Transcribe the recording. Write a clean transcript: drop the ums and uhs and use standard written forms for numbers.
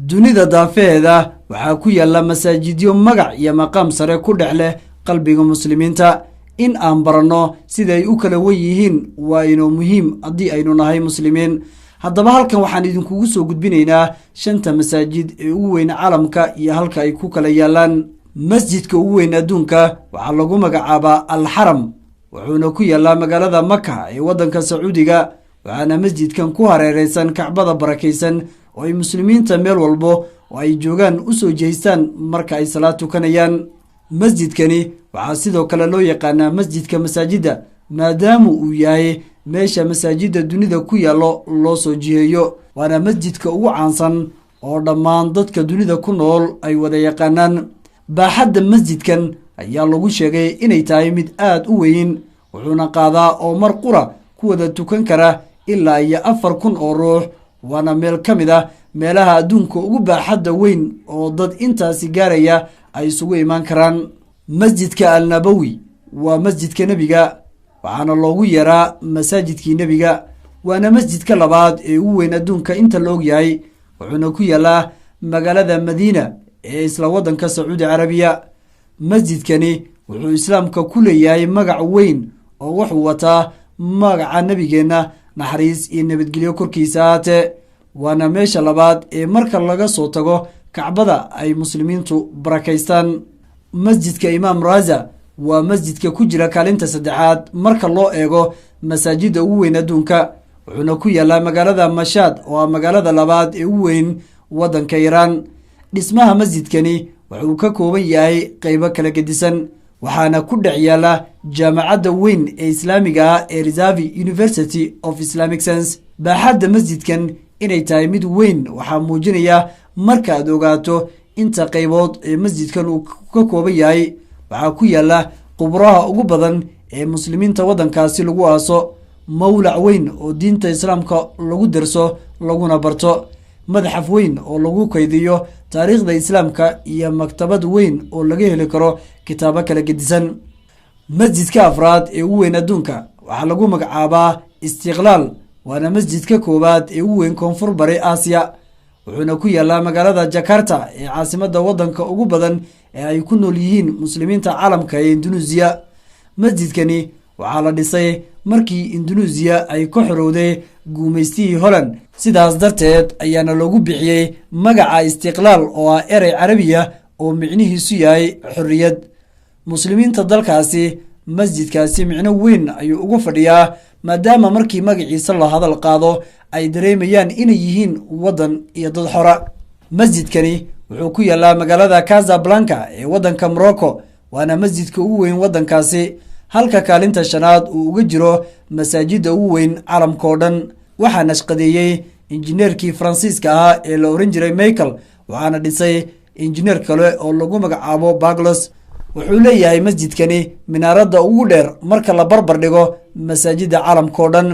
dunida daafeeda waxaa ku yaala masaajidyo magac iyo maqaam sare ku dhex leh qalbiga muslimiinta. in aan baranno siday u kala wen yihiin waa inoo muhiim haddii aynu nahay muslimiin. haddaba halkan waxaan idinkugu soo gudbinaynaa 5 masaajid ee ugu weyn caalamka iyo halka ay ku kala yaalaan. masjidka ugu weyn adduunka waxaa lagu magacaabaa Al-Haram, wuxuuna ku yaalaa magaalada Maka ee waddanka Sacuudiga. waxaana masjidkan ku hareeraysan Kacbada barakaysan oo ay muslimiinta meel walbo oo ay joogaan u soo jeestaan marka ay salaad tukanayaan. masjidkani waxaa sidoo kale loo yaqaanaa masjidka masaajida maadaama uu yahay meesha masaajida dunida ku yaalo loo soo jiheeyo. waana masjidka ugu caansan oo dhammaan dadka dunida ku nool ay wada yaqaanaan. baaxadda masjidkan ayaa lagu sheegay inay tahay mid aad u weyn, wuxuuna qaadaa oo mar qura ku wada tukan kara ilaa iyo 4,000 oo ruux. waana meel ka mid ah meelaha adduunka ugu baaxadda weyn oo dad intaasi gaaraya ay isugu imaan karaan. masjidka Al-Nabawi waa masjidka nebiga, waxaana loogu yeeraa masaajidkii nebiga. waana masjidka labaad ee ugu weyn adduunka inta la og yahay, wuxuuna ku yaalaa magaalada Madiina ee isla waddanka Sacuudi Carabiya. masjidkani wuxuu islaamka ku leeyahay magac weyn oo wuxuu wataa magaca nabigeenna naxariis iyo nabadgelyo korkiisa ahaatee. waana meesha labaad ee marka laga soo tago Kacbada ay muslimiintu barakaystaan. masjidka Imaam Raza waa masjidka ku jira kaalinta 3aad marka loo eego masaajida ugu weyn adduunka, wuxuuna ku yaalaa magaalada Mashhad oo magaalada labaad ee ugu weyn waddanka Iiraan. dhismaha masjidkani wuxuu ka kooban yahay qaybo kala gedisan, waxaana ku dhex yaala jaamacadda weyn ee islaamiga ah ee Rizavi University of Islamic Science. baaxadda masjidkan inay tahay mid weyn waxaa muujinaya marka aad ogaato inta qaybood ee masjidkan uu ka kooban yahay. waxaa ku yaala qubraha ugu badan ee muslimiinta waddankaasi lagu aaso, mawlac weyn oo diinta islaamka lagu darso laguna barto, madaxaf weyn oo lagu kaydiyo taariikhda islaamka, iyo maktabad weyn oo laga heli karo kitaabo kala gedisan. masjidka afraad ee ugu weyn adduunka waxaa lagu magacaabaa Istiqlaal, waana masjidka koowaad ee ugu weyn koonfur bari Aasiya, wuxuuna ku yaalaa magaalada Jakarta ee caasimadda waddanka ugu badan ee ay ku nool yihiin muslimiinta caalamka ee Indonesia. masjidkani waxaa la dhisay markii Indonesia ay ka xorowday guumaystihii Holland, sidaas darteed ayaana loogu bixiyey magaca Istiqlaal oo ah erey Carabiya oo micnihiisu yahay xorriyad. muslimiinta dalkaasi masjidkaasi micno weyn ayuu ugu fadhiyaa maadaama markii magaciisa la hadal qaado ay dareemayaan inay yihiin waddan iyo dad xora. masjidkani wuxuu ku yaalaa magaalada Casablanca ee waddanka Morocco, waana masjidka ugu weyn waddankaasi, halka kaalinta 5aad uu uga jiro masaajidda ugu weyn caalamka oo dhan. waxaa nashqadeeyey injineerkii Faransiiska ahaa ee la oran jiray Michael, waxaana dhisay injineer kale oo lagu magacaabo Baglos. wuxuu leeyahay masjidkani minaaradda ugu dheer marka la barbar dhigo masaajidda caalamka oo dhan.